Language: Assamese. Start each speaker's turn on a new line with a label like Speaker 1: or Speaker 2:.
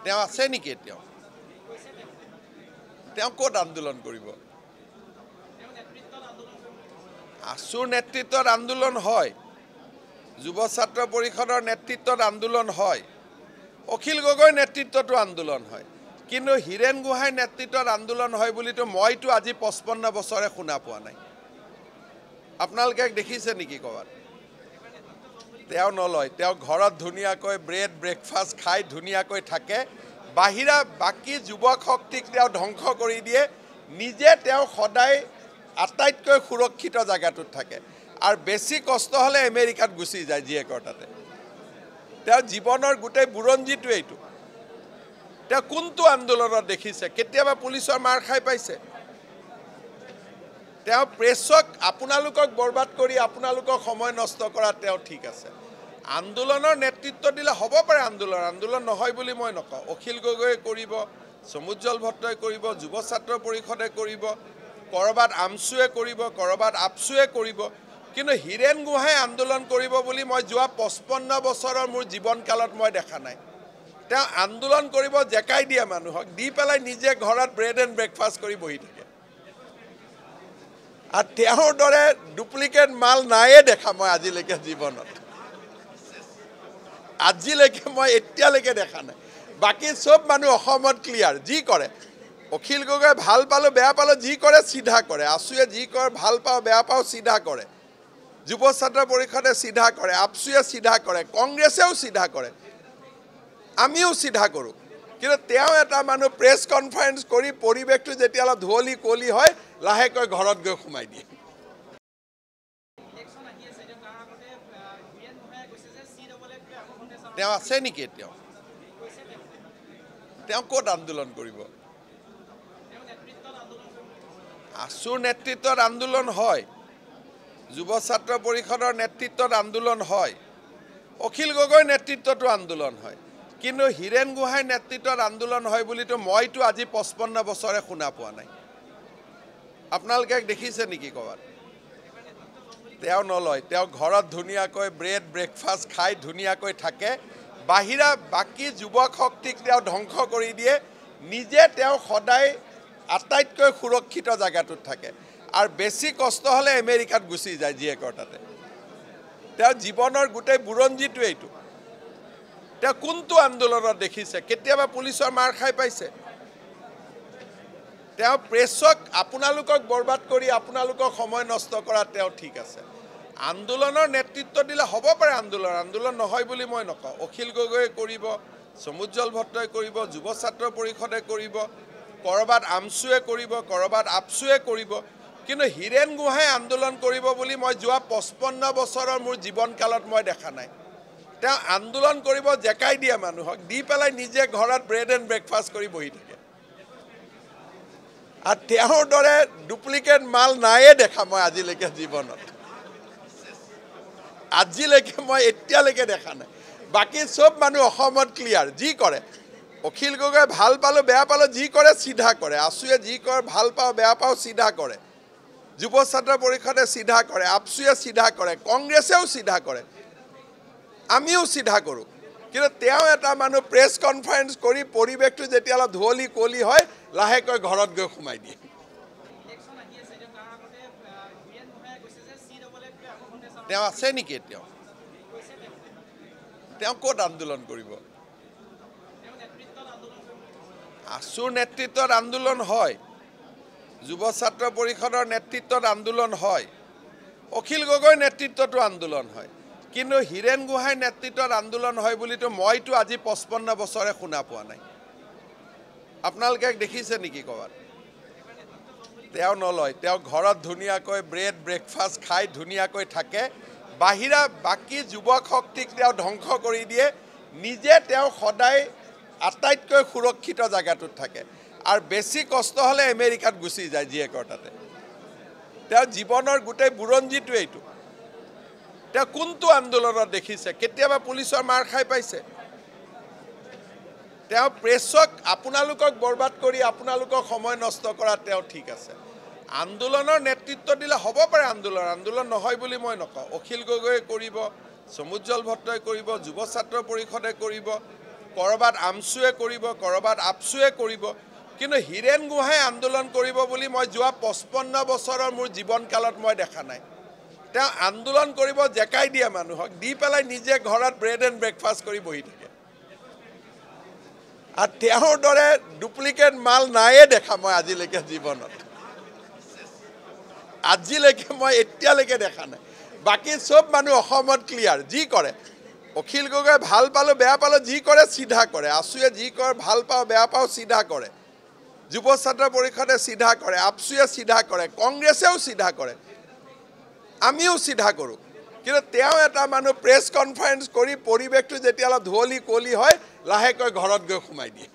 Speaker 1: তেওঁ আছে নেকি? তেওঁ ক'ত আন্দোলন কৰিব? আছুৰ নেতৃত্বত আন্দোলন হয়, যুৱ ছাত্ৰ পৰিষদৰ নেতৃত্বত আন্দোলন হয়, অখিল গগৈৰ নেতৃত্বতো আন্দোলন হয়, কিন্তু হীৰেণ গোহাঁইৰ নেতৃত্বত আন্দোলন হয় বুলিতো মইতো আজি 55 বছৰে শুনা পোৱা নাই। আপোনালোকে দেখিছে নেকি ক'ৰবাত? তেওঁ নলয়, তেওঁ ঘৰত ধুনীয়াকৈ ব্ৰেকফাষ্ট খাই ধুনীয়াকৈ থাকে, বাহিৰা বাকী যুৱক শক্তিক তেওঁ ধ্বংস কৰি দিয়ে, নিজে তেওঁ সদায় আটাইতকৈ সুৰক্ষিত জেগাটোত থাকে, আৰু বেছি কষ্ট হ'লে আমেৰিকাত গুচি যায় জীয়েকৰ তাতে। তেওঁ জীৱনৰ গোটেই বুৰঞ্জীটো এইটো। তেওঁ কোনটো আন্দোলনত দেখিছে? কেতিয়াবা পুলিচৰ মাৰ খাই পাইছে? তেওঁ প্ৰেছক আপোনালোকক বৰবাদ কৰি আপোনালোকক সময় নষ্ট কৰা তেওঁ ঠিক আছে। আন্দোলনৰ নেতৃত্ব দিলে হ'ব পাৰে, আন্দোলন নহয় বুলি মই নকওঁ। অখিল গগৈয়ে কৰিব, সমুজ্জ্বল ভট্টই কৰিব, যুৱ ছাত্ৰ পৰিষদে কৰিব, ক'ৰবাত আমছুৱে কৰিব, ক'ৰবাত আপছুৱে কৰিব, কিন্তু হীৰেণ গোহাঁই আন্দোলন কৰিব বুলি মই যোৱা 55 বছৰৰ মোৰ জীৱনকালত মই দেখা নাই। তেওঁ আন্দোলন কৰিব জেকাই দিয়ে মানুহক, দি পেলাই নিজে ঘৰত ব্ৰেকফাষ্ট কৰি বহি থাকে। আৰু তেওঁৰ দৰে ডুপ্লিকেট মাল নায়ে দেখা মই আজিলৈকে জীৱনত। আজিলৈকে মই এতিয়ালৈকে দেখা নাই। বাকী চব মানুহ অসমত ক্লিয়াৰ, যি কৰে। অখিল গগৈ ভাল পালোঁ বেয়া পালোঁ যি কৰে চিধা কৰে, আছুৱে যি কৰে ভাল পাওঁ বেয়া পাওঁ চিধা কৰে, যুৱ ছাত্ৰ পৰিষদে চিধা কৰে, আপছুৱে চিধা কৰে, কংগ্ৰেছেও চিধা কৰে, আমিও চিধা কৰোঁ। কিন্তু তেওঁ এটা মানুহ প্ৰেছ কনফাৰেন্স কৰি পৰিৱেশটো যেতিয়া অলপ ধুৱলি কুঁৱলি হয়, লাহেকৈ ঘৰত গৈ সোমাই দিয়ে। তেওঁ আছে নেকি? তেওঁ ক'ত আন্দোলন কৰিব? আছুৰ নেতৃত্বত আন্দোলন হয়, যুৱ ছাত্ৰ পৰিষদৰ নেতৃত্বত আন্দোলন হয়, অখিল গগৈৰ নেতৃত্বতো আন্দোলন হয়, কিন্তু হীৰেণ গোহাঁইৰ নেতৃত্বত আন্দোলন হয় বুলিতো মইতো আজি 55 বছৰে শুনা পোৱা নাই। আপোনালোকে দেখিছে নেকি ক'ৰবাত? তেওঁ নলয়, তেওঁ ঘৰত ধুনীয়াকৈ ব্ৰেকফাষ্ট খাই ধুনীয়াকৈ থাকে, বাহিৰা বাকী যুৱক শক্তিক তেওঁ ধ্বংস কৰি দিয়ে, নিজে তেওঁ সদায় আটাইতকৈ সুৰক্ষিত জেগাটোত থাকে, আৰু বেছি কষ্ট হ'লে আমেৰিকাত গুচি যায় জীয়েকৰ তাতে। তেওঁ জীৱনৰ গোটেই বুৰঞ্জীটো এইটো। তেওঁ কোনটো আন্দোলনত দেখিছে? কেতিয়াবা পুলিচৰ মাৰ খাই পাইছে? তেওঁ প্ৰেছক আপোনালোকক বৰবাদ কৰি আপোনালোকক সময় নষ্ট কৰা তেওঁ ঠিক আছে। আন্দোলনৰ নেতৃত্ব দিলে হ'ব পাৰে, আন্দোলন নহয় বুলি মই নকওঁ। অখিল গগৈয়ে কৰিব, সমুজ্জ্বল ভট্টই কৰিব, যুৱ ছাত্ৰ পৰিষদে কৰিব, ক'ৰবাত আমছুৱে কৰিব, ক'ৰবাত আপছুৱে কৰিব, কিন্তু হীৰেণ গোহাঁই আন্দোলন কৰিব বুলি মই যোৱা 55 বছৰৰ মোৰ জীৱনকালত মই দেখা নাই। তেওঁ আন্দোলন কৰিব জেকাই দিয়ে মানুহক, দি পেলাই নিজে ঘৰত ব্ৰেকফাষ্ট কৰি বহি থাকে। আৰু তেওঁৰ দৰে ডুপ্লিকেট মাল নায়ে দেখা মই আজিলৈকে জীৱনত। আজিলৈকে মই এতিয়ালৈকে দেখা নাই। বাকী চব মানুহ অসমত ক্লিয়াৰ, যি কৰে। অখিল গগৈ ভাল পালোঁ বেয়া পালোঁ যি কৰে চিধা কৰে, আছুৱে যি কৰে ভাল পাওঁ বেয়া পাওঁ চিধা কৰে, যুৱ ছাত্ৰ পৰিষদে চিধা কৰে, আপছুৱে চিধা কৰে, কংগ্ৰেছেও চিধা কৰে, আমিও চিধা কৰোঁ। কিন্তু তেওঁ এটা মানুহ প্ৰেছ কনফাৰেন্স কৰি পৰিৱেশটো যেতিয়া অলপ ধুৱলি কুঁৱলি হয়, লাহেকৈ ঘৰত গৈ সোমাই দিয়ে। তেওঁ আছে নেকি? তেওঁ ক'ত আন্দোলন কৰিব? আছুৰ নেতৃত্বত আন্দোলন হয়, যুৱ ছাত্ৰ পৰিষদৰ নেতৃত্বত আন্দোলন হয়, অখিল গগৈৰ নেতৃত্বতো আন্দোলন হয়, কিন্তু হীৰেণ গোহাঁইৰ নেতৃত্বত আন্দোলন হয় বুলিতো মইতো আজি 55 বছৰে শুনা পোৱা নাই। আপোনালোকে দেখিছে নেকি ক'ৰবাত? তেওঁ নলয়, তেওঁ ঘৰত ধুনীয়াকৈ ব্ৰেকফাষ্ট খাই ধুনীয়াকৈ থাকে, বাহিৰা বাকী যুৱক শক্তিক তেওঁ ধ্বংস কৰি দিয়ে, নিজে তেওঁ সদায় আটাইতকৈ সুৰক্ষিত জেগাটোত থাকে, আৰু বেছি কষ্ট হ'লে আমেৰিকাত গুচি যায় জীয়েকৰ তাতে। তেওঁ জীৱনৰ গোটেই বুৰঞ্জীটো এইটো। তেওঁ কোনটো আন্দোলনত দেখিছে? কেতিয়াবা পুলিচৰ মাৰ খাই পাইছে? তেওঁ প্ৰেছক আপোনালোকক বৰবাদ কৰি আপোনালোকক সময় নষ্ট কৰা তেওঁ ঠিক আছে। আন্দোলনৰ নেতৃত্ব দিলে হ'ব পাৰে, আন্দোলন নহয় বুলি মই নকওঁ। অখিল গগৈয়ে কৰিব, সমুজ্জ্বল ভট্টই কৰিব, যুৱ ছাত্ৰ পৰিষদে কৰিব, কৰবাত আমচুৱে কৰিব, কৰবাত আপচুৱে কৰিব, কিন্তু হীৰেন গোহাঁই আন্দোলন কৰিব বুলি মই যোৱা 55 বছৰৰ মোৰ জীৱনকালত মই দেখা নাই। তেওঁ আন্দোলন কৰিব জেকাই দিয়ে মানুহক, দি পেলাই নিজে ঘৰত ব্ৰেড এণ্ড ব্ৰেকফাষ্ট কৰি বহি থাকে। আৰু তেওঁৰ দৰে ডুপ্লিকেট মাল নায়ে দেখা মই আজিলৈকে জীৱনত, আজিলৈকে মই এতিয়ালৈকে দেখা নাই। বাকী চব মানুহ অসমত ক্লিয়াৰ, যি কৰে অখিল গগৈ ভাল পালোঁ বেয়া পালোঁ যি কৰে চিধা কৰে, আছুৱে যি কৰে ভাল পাওঁ বেয়া পাওঁ চিধা কৰে, যুৱ ছাত্ৰ পৰিষদে চিধা কৰে, আপচুৱে চিধা কৰে, কংগ্ৰেছেও চিধা কৰে, আমিও চিধা কৰোঁ। কিন্তু তেওঁ এটা মানুহ প্ৰেছ কনফাৰেন্স কৰি পৰিৱেশটো যেতিয়া অলপ ধুৱলি কুঁৱলি হয় লাহেকৈ ঘৰত গৈ সোমাই দিয়ে।